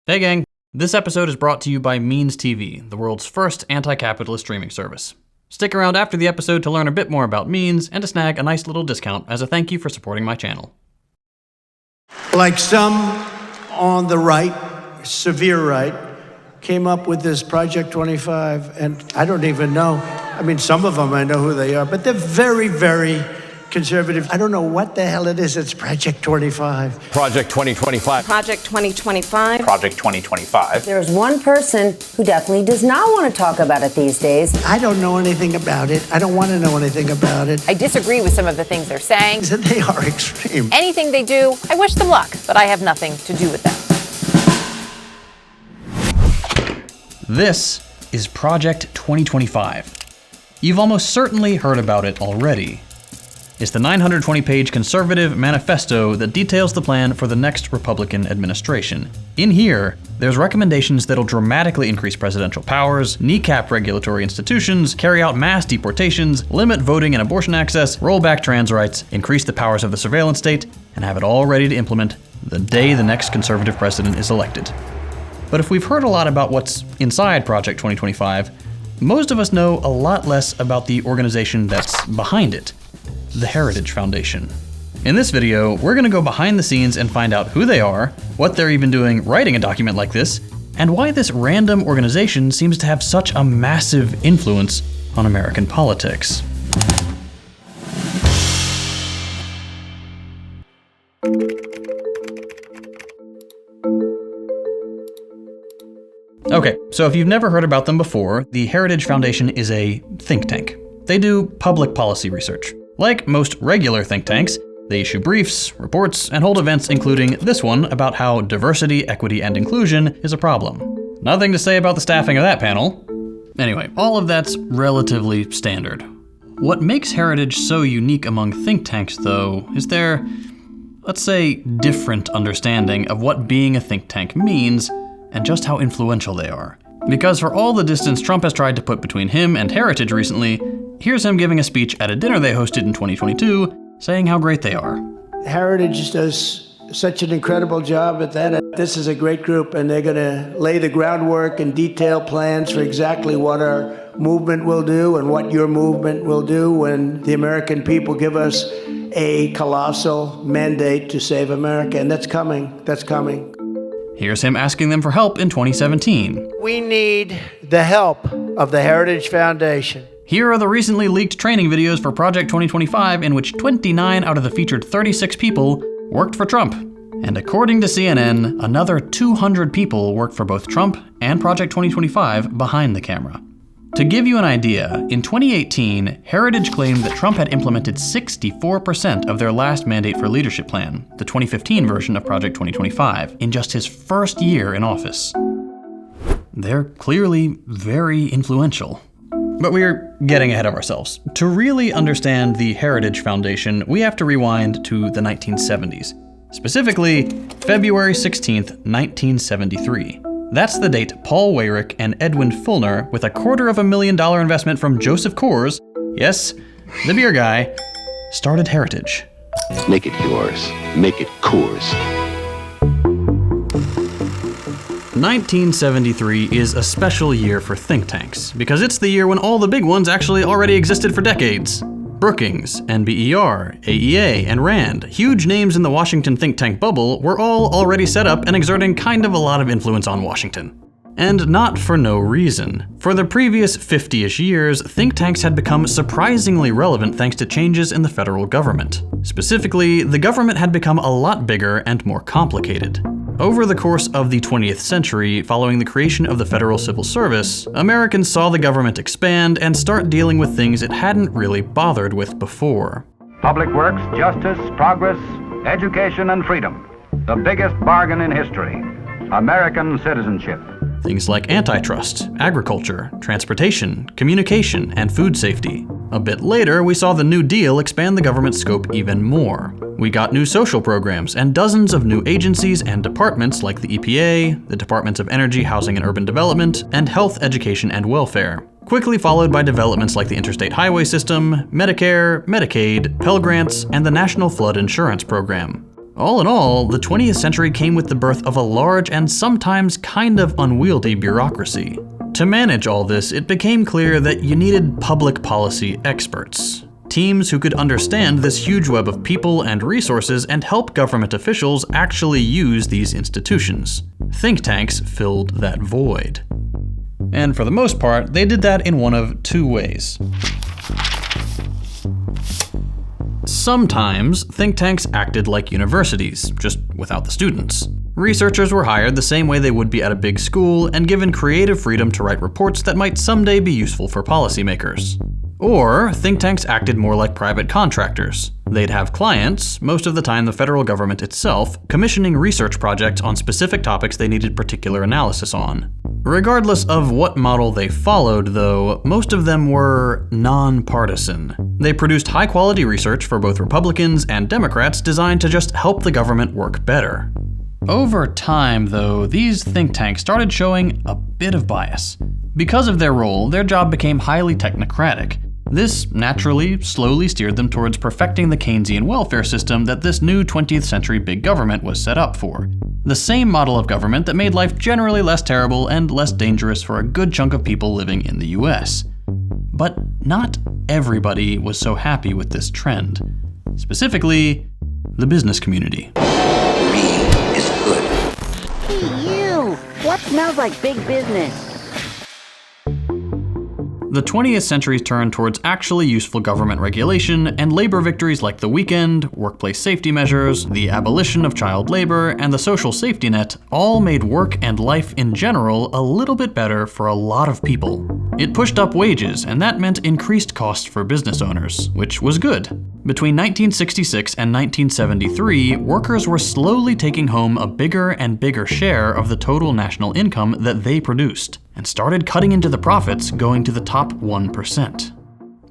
Hey gang, this episode is brought to you by Means TV, the world's first anti-capitalist streaming service. Stick around after the episode to learn a bit more about Means and to snag a nice little discount as a thank you for supporting my channel. Like some on the right, severe right, came up with this Project 25, and I don't even know. I mean, some of them I know who they are, but they're very, very conservative. I don't know what the hell it is. It's Project 25. Project 2025. Project 2025. Project 2025. There's one person who definitely does not want to talk about it these days. I don't know anything about it. I don't want to know anything about it. I disagree with some of the things they're saying. They are extreme. Anything they do, I wish them luck, but I have nothing to do with them. This is Project 2025. You've almost certainly heard about it already. It's the 920-page conservative manifesto that details the plan for the next Republican administration. In here, there's recommendations that'll dramatically increase presidential powers, kneecap regulatory institutions, carry out mass deportations, limit voting and abortion access, roll back trans rights, increase the powers of the surveillance state, and have it all ready to implement the day the next conservative president is elected. But if we've heard a lot about what's inside Project 2025, most of us know a lot less about the organization that's behind it. The Heritage Foundation. In this video, we're gonna go behind the scenes and find out who they are, what they're even doing writing a document like this, and why this random organization seems to have such a massive influence on American politics. Okay, so if you've never heard about them before, the Heritage Foundation is a think tank. They do public policy research. Like most regular think tanks, they issue briefs, reports, and hold events including this one about how diversity, equity, and inclusion is a problem. Nothing to say about the staffing of that panel. Anyway, all of that's relatively standard. What makes Heritage so unique among think tanks, though, is their, let's say, different understanding of what being a think tank means and just how influential they are. Because for all the distance Trump has tried to put between him and Heritage recently, here's him giving a speech at a dinner they hosted in 2022, saying how great they are. Heritage does such an incredible job at that. This is a great group, and they're going to lay the groundwork and detail plans for exactly what our movement will do and what your movement will do when the American people give us a colossal mandate to save America. And that's coming. That's coming. Here's him asking them for help in 2017. We need the help of the Heritage Foundation. Here are the recently leaked training videos for Project 2025 in which 29 out of the featured 36 people worked for Trump. And according to CNN, another 200 people worked for both Trump and Project 2025 behind the camera. To give you an idea, in 2018, Heritage claimed that Trump had implemented 64% of their last mandate for leadership plan, the 2015 version of Project 2025, in just his first year in office. They're clearly very influential. But we're getting ahead of ourselves. To really understand the Heritage Foundation, we have to rewind to the 1970s. Specifically, February 16th, 1973. That's the date Paul Weyrich and Edwin Fulner, with a $250,000 investment from Joseph Coors, yes, the beer guy, started Heritage. Make it yours. Make it Coors. 1973 is a special year for think tanks, because it's the year when all the big ones actually already existed for decades. Brookings, NBER, AEA, and RAND, huge names in the Washington think tank bubble, were all already set up and exerting kind of a lot of influence on Washington. And not for no reason. For the previous 50-ish years, think tanks had become surprisingly relevant thanks to changes in the federal government. Specifically, the government had become a lot bigger and more complicated. Over the course of the 20th century, following the creation of the Federal Civil Service, Americans saw the government expand and start dealing with things it hadn't really bothered with before. Public works, justice, progress, education, and freedom. The biggest bargain in history. American citizenship. Things like antitrust, agriculture, transportation, communication, and food safety. A bit later, we saw the New Deal expand the government's scope even more. We got new social programs and dozens of new agencies and departments like the EPA, the Departments of Energy, Housing and Urban Development, and Health, Education, and Welfare. Quickly followed by developments like the Interstate Highway System, Medicare, Medicaid, Pell Grants, and the National Flood Insurance Program. All in all, the 20th century came with the birth of a large and sometimes kind of unwieldy bureaucracy. To manage all this, it became clear that you needed public policy experts. Teams who could understand this huge web of people and resources and help government officials actually use these institutions. Think tanks filled that void. And for the most part, they did that in one of two ways. Sometimes, think tanks acted like universities, just without the students. Researchers were hired the same way they would be at a big school and given creative freedom to write reports that might someday be useful for policymakers. Or, think tanks acted more like private contractors. They'd have clients, most of the time the federal government itself, commissioning research projects on specific topics they needed particular analysis on. Regardless of what model they followed, though, most of them were nonpartisan. They produced high-quality research for both Republicans and Democrats designed to just help the government work better. Over time, though, these think tanks started showing a bit of bias. Because of their role, their job became highly technocratic. This naturally, slowly steered them towards perfecting the Keynesian welfare system that this new 20th century big government was set up for. The same model of government that made life generally less terrible and less dangerous for a good chunk of people living in the US. But not everybody was so happy with this trend. Specifically, the business community. Green is good. Hey, you! What smells like big business? The 20th century's turn towards actually useful government regulation and labor victories like the weekend, workplace safety measures, the abolition of child labor, and the social safety net all made work and life in general a little bit better for a lot of people. It pushed up wages, and that meant increased costs for business owners, which was good. Between 1966 and 1973, workers were slowly taking home a bigger and bigger share of the total national income that they produced, and started cutting into the profits, going to the top 1%.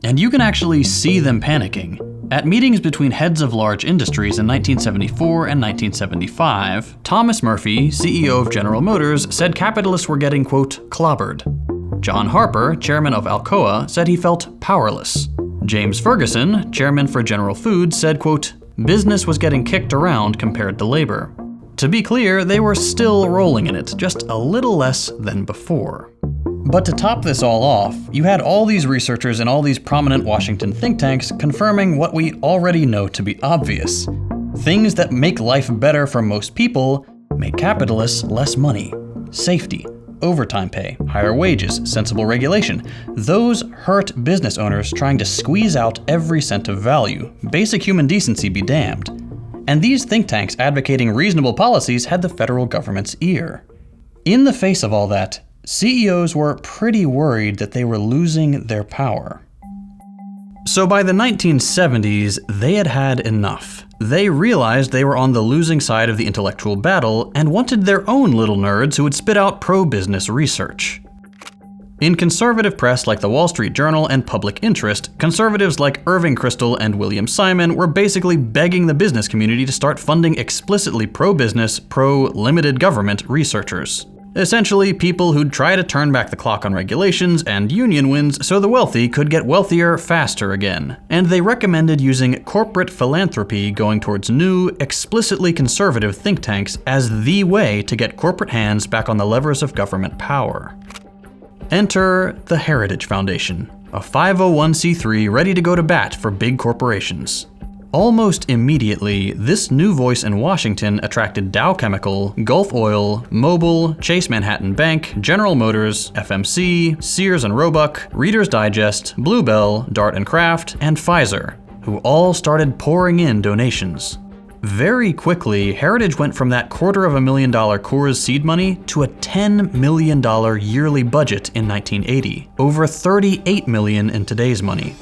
And you can actually see them panicking. At meetings between heads of large industries in 1974 and 1975, Thomas Murphy, CEO of General Motors, said capitalists were getting, quote, clobbered. John Harper, chairman of Alcoa, said he felt powerless. James Ferguson, chairman for General Foods, said, quote, business was getting kicked around compared to labor. To be clear, they were still rolling in it, just a little less than before. But to top this all off, you had all these researchers and all these prominent Washington think tanks confirming what we already know to be obvious. Things that make life better for most people make capitalists less money. Safety, overtime pay, higher wages, sensible regulation. Those hurt business owners trying to squeeze out every cent of value. Basic human decency be damned. And these think tanks advocating reasonable policies had the federal government's ear. In the face of all that, CEOs were pretty worried that they were losing their power. So by the 1970s, they had had enough. They realized they were on the losing side of the intellectual battle and wanted their own little nerds who would spit out pro-business research. In conservative press like the Wall Street Journal and Public Interest, conservatives like Irving Kristol and William Simon were basically begging the business community to start funding explicitly pro-business, pro-limited government researchers. Essentially, people who'd try to turn back the clock on regulations and union wins so the wealthy could get wealthier faster again. And they recommended using corporate philanthropy going towards new, explicitly conservative think tanks as the way to get corporate hands back on the levers of government power. Enter the Heritage Foundation, a 501c3 ready to go to bat for big corporations. Almost immediately, this new voice in Washington attracted Dow Chemical, Gulf Oil, Mobil, Chase Manhattan Bank, General Motors, FMC, Sears and Roebuck, Reader's Digest, Bluebell, Dart and Kraft, and Pfizer, who all started pouring in donations. Very quickly, Heritage went from that $250,000 Coors seed money to a $10 million yearly budget in 1980, over $38 million in today's money.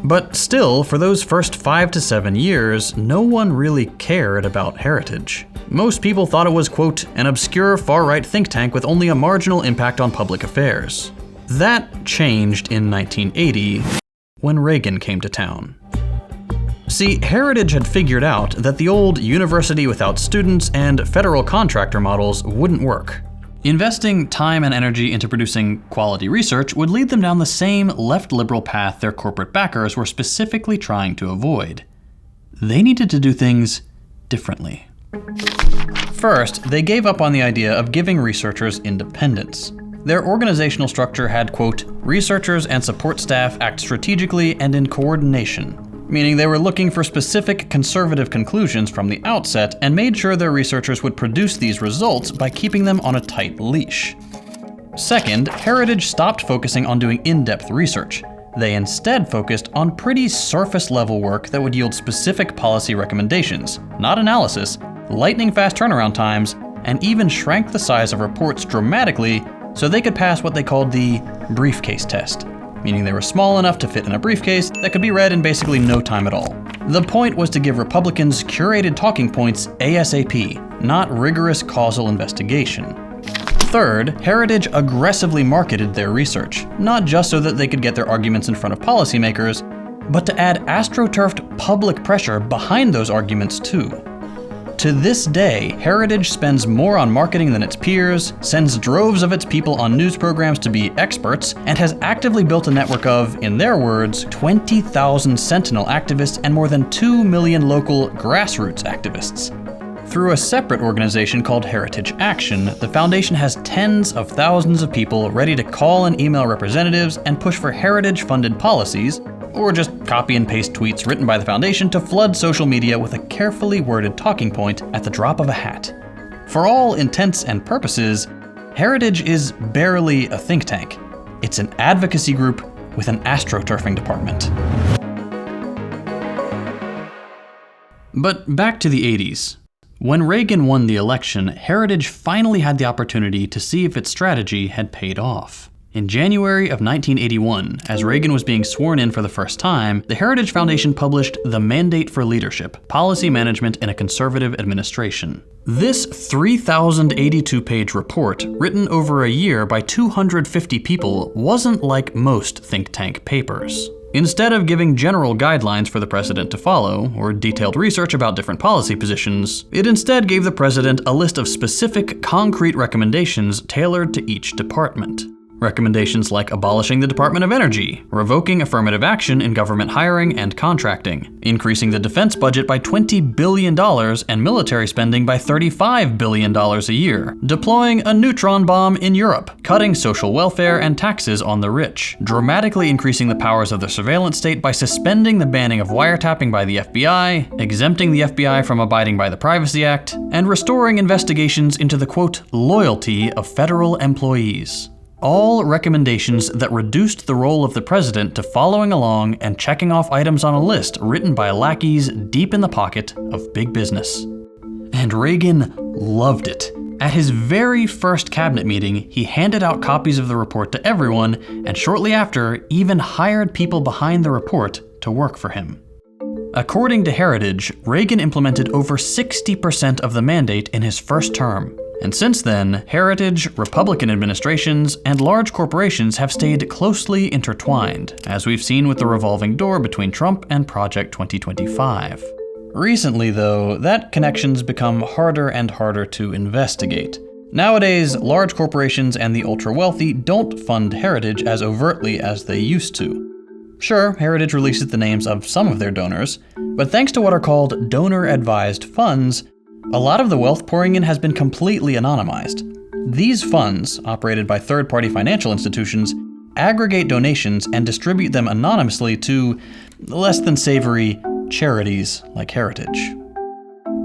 But still, for those first 5 to 7 years, no one really cared about Heritage. Most people thought it was, quote, an obscure far-right think tank with only a marginal impact on public affairs. That changed in 1980, when Reagan came to town. See, Heritage had figured out that the old university without students and federal contractor models wouldn't work. Investing time and energy into producing quality research would lead them down the same left liberal path their corporate backers were specifically trying to avoid. they needed to do things differently. First, they gave up on the idea of giving researchers independence. Their organizational structure had, quote, researchers and support staff act strategically and in coordination, meaning they were looking for specific conservative conclusions from the outset and made sure their researchers would produce these results by keeping them on a tight leash. Second, Heritage stopped focusing on doing in-depth research. They instead focused on pretty surface-level work that would yield specific policy recommendations, not analysis, lightning-fast turnaround times, and even shrank the size of reports dramatically so they could pass what they called the briefcase test, meaning they were small enough to fit in a briefcase that could be read in basically no time at all. The point was to give Republicans curated talking points ASAP, not rigorous causal investigation. Third, Heritage aggressively marketed their research, not just so that they could get their arguments in front of policymakers, but to add astroturfed public pressure behind those arguments too. To this day, Heritage spends more on marketing than its peers, sends droves of its people on news programs to be experts, and has actively built a network of, in their words, 20,000 Sentinel activists and more than 2 million local grassroots activists. Through a separate organization called Heritage Action, the foundation has tens of thousands of people ready to call and email representatives and push for Heritage-funded policies, or just copy and paste tweets written by the foundation to flood social media with a carefully worded talking point at the drop of a hat. For all intents and purposes, Heritage is barely a think tank. It's an advocacy group with an astroturfing department. But back to the 80s. When Reagan won the election, Heritage finally had the opportunity to see if its strategy had paid off. In January of 1981, as Reagan was being sworn in for the first time, the Heritage Foundation published The Mandate for Leadership: Policy Management in a Conservative Administration. This 3,082-page report, written over a year by 250 people, wasn't like most think tank papers. Instead of giving general guidelines for the president to follow, or detailed research about different policy positions, it instead gave the president a list of specific, concrete recommendations tailored to each department. Recommendations like abolishing the Department of Energy, revoking affirmative action in government hiring and contracting, increasing the defense budget by $20 billion and military spending by $35 billion a year, deploying a neutron bomb in Europe, cutting social welfare and taxes on the rich, dramatically increasing the powers of the surveillance state by suspending the banning of wiretapping by the FBI, exempting the FBI from abiding by the Privacy Act, and restoring investigations into the, quote, loyalty of federal employees. All recommendations that reduced the role of the president to following along and checking off items on a list written by lackeys deep in the pocket of big business. And Reagan loved it. At his very first cabinet meeting, he handed out copies of the report to everyone, and shortly after, even hired people behind the report to work for him. According to Heritage, Reagan implemented over 60% of the mandate in his first term. And since then, Heritage, Republican administrations, and large corporations have stayed closely intertwined, as we've seen with the revolving door between Trump and Project 2025. Recently, though, that connection's become harder and harder to investigate. Nowadays, large corporations and the ultra-wealthy don't fund Heritage as overtly as they used to. Sure, Heritage releases the names of some of their donors, but thanks to what are called donor-advised funds, a lot of the wealth pouring in has been completely anonymized. These funds, operated by third-party financial institutions, aggregate donations and distribute them anonymously to less than savory charities like Heritage.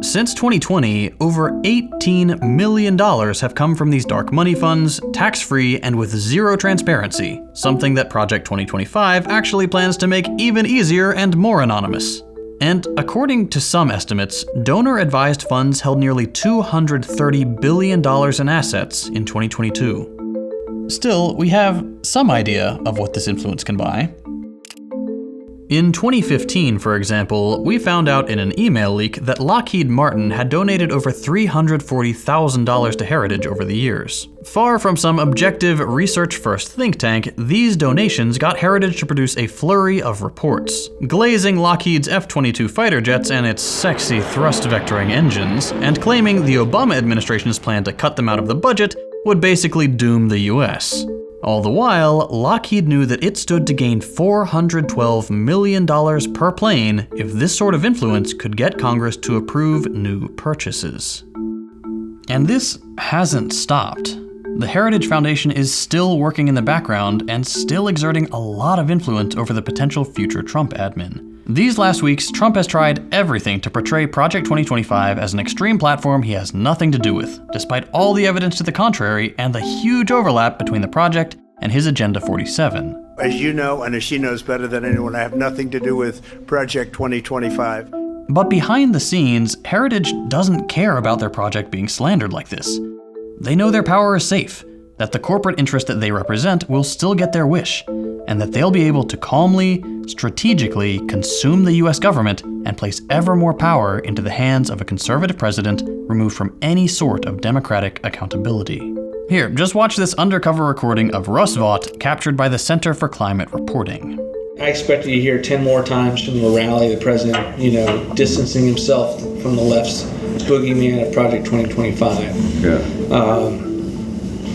Since 2020, over $18 million have come from these dark money funds, tax-free and with zero transparency, something that Project 2025 actually plans to make even easier and more anonymous. And according to some estimates, donor-advised funds held nearly $230 billion in assets in 2022. Still, we have some idea of what this influence can buy. In 2015, for example, we found out in an email leak that Lockheed Martin had donated over $340,000 to Heritage over the years. Far from some objective, research-first think tank, these donations got Heritage to produce a flurry of reports, glazing Lockheed's F-22 fighter jets and its sexy thrust-vectoring engines, and claiming the Obama administration's plan to cut them out of the budget would basically doom the US. All the while, Lockheed knew that it stood to gain $412 million per plane if this sort of influence could get Congress to approve new purchases. And this hasn't stopped. The Heritage Foundation is still working in the background and still exerting a lot of influence over the potential future Trump admin. These last weeks, Trump has tried everything to portray Project 2025 as an extreme platform he has nothing to do with, despite all the evidence to the contrary and the huge overlap between the project and his Agenda 47. As you know, and as she knows better than anyone, I have nothing to do with Project 2025. But behind the scenes, Heritage doesn't care about their project being slandered like this. They know their power is safe, that the corporate interest that they represent will still get their wish, and that they'll be able to calmly, strategically consume the US government and place ever more power into the hands of a conservative president removed from any sort of democratic accountability. Here, just watch this undercover recording of Russ Vought captured by the Center for Climate Reporting. I expected to hear 10 more times from the rally the president, distancing himself from the left's boogeyman of Project 2025. Yeah.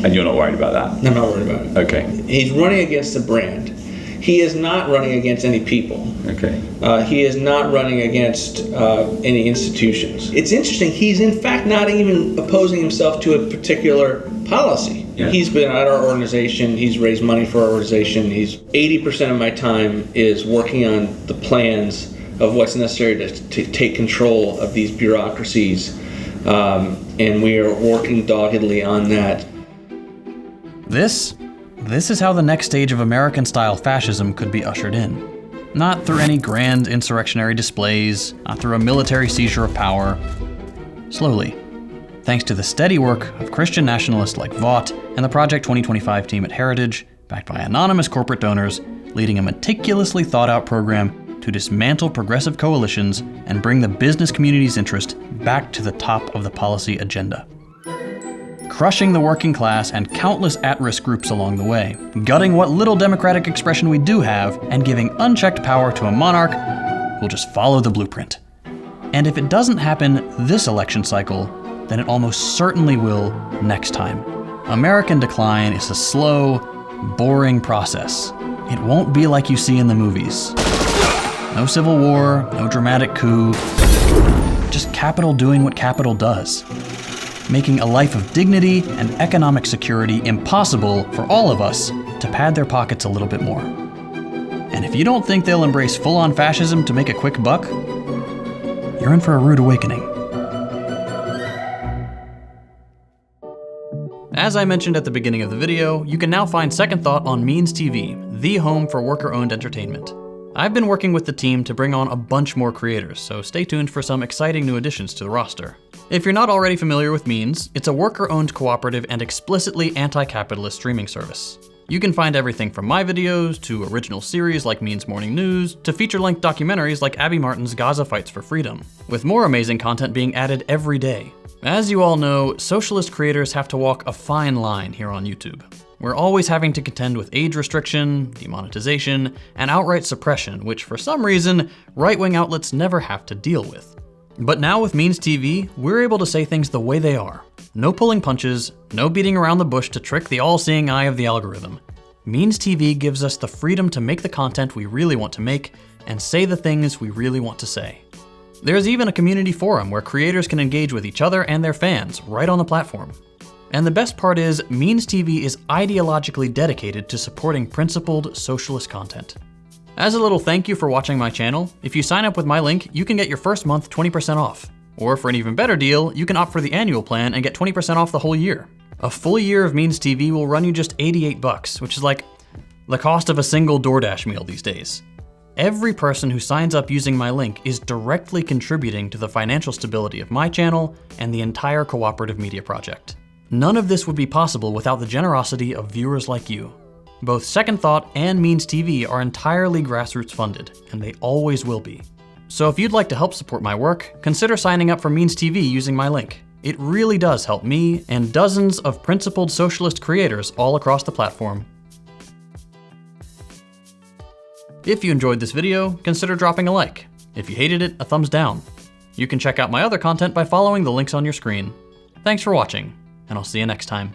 And you're not worried about that? I'm not worried about it. Okay. He's running against a brand. He is not running against any people. Okay. He is not running against any institutions. It's interesting, he's in fact not even opposing himself to a particular policy. Yeah. He's been at our organization, he's raised money for our organization. 80% of my time is working on the plans of what's necessary to take control of these bureaucracies. And we are working doggedly on that. This is how the next stage of American-style fascism could be ushered in. Not through any grand insurrectionary displays, not through a military seizure of power. Slowly, thanks to the steady work of Christian nationalists like Vought and the Project 2025 team at Heritage, backed by anonymous corporate donors, leading a meticulously thought-out program to dismantle progressive coalitions and bring the business community's interest back to the top of the policy agenda. Crushing the working class and countless at-risk groups along the way, gutting what little democratic expression we do have, and giving unchecked power to a monarch who'll just follow the blueprint. And if it doesn't happen this election cycle, then it almost certainly will next time. American decline is a slow, boring process. It won't be like you see in the movies. No civil war, no dramatic coup, just capital doing what capital does. Making a life of dignity and economic security impossible for all of us to pad their pockets a little bit more. And if you don't think they'll embrace full-on fascism to make a quick buck, you're in for a rude awakening. As I mentioned at the beginning of the video, you can now find Second Thought on Means TV, the home for worker-owned entertainment. I've been working with the team to bring on a bunch more creators, so stay tuned for some exciting new additions to the roster. If you're not already familiar with Means, it's a worker-owned cooperative and explicitly anti-capitalist streaming service. You can find everything from my videos, to original series like Means Morning News, to feature-length documentaries like Abby Martin's Gaza Fights for Freedom, with more amazing content being added every day. As you all know, socialist creators have to walk a fine line here on YouTube. We're always having to contend with age restriction, demonetization, and outright suppression, which for some reason, right-wing outlets never have to deal with. But now with Means TV, we're able to say things the way they are. No pulling punches, no beating around the bush to trick the all-seeing eye of the algorithm. Means TV gives us the freedom to make the content we really want to make and say the things we really want to say. There's even a community forum where creators can engage with each other and their fans right on the platform. And the best part is, Means TV is ideologically dedicated to supporting principled socialist content. As a little thank you for watching my channel, if you sign up with my link, you can get your first month 20% off. Or for an even better deal, you can opt for the annual plan and get 20% off the whole year. A full year of Means TV will run you just $88, which is like the cost of a single DoorDash meal these days. Every person who signs up using my link is directly contributing to the financial stability of my channel and the entire cooperative media project. None of this would be possible without the generosity of viewers like you. Both Second Thought and Means TV are entirely grassroots funded, and they always will be. So if you'd like to help support my work, consider signing up for Means TV using my link. It really does help me and dozens of principled socialist creators all across the platform. If you enjoyed this video, consider dropping a like. If you hated it, a thumbs down. You can check out my other content by following the links on your screen. Thanks for watching, and I'll see you next time.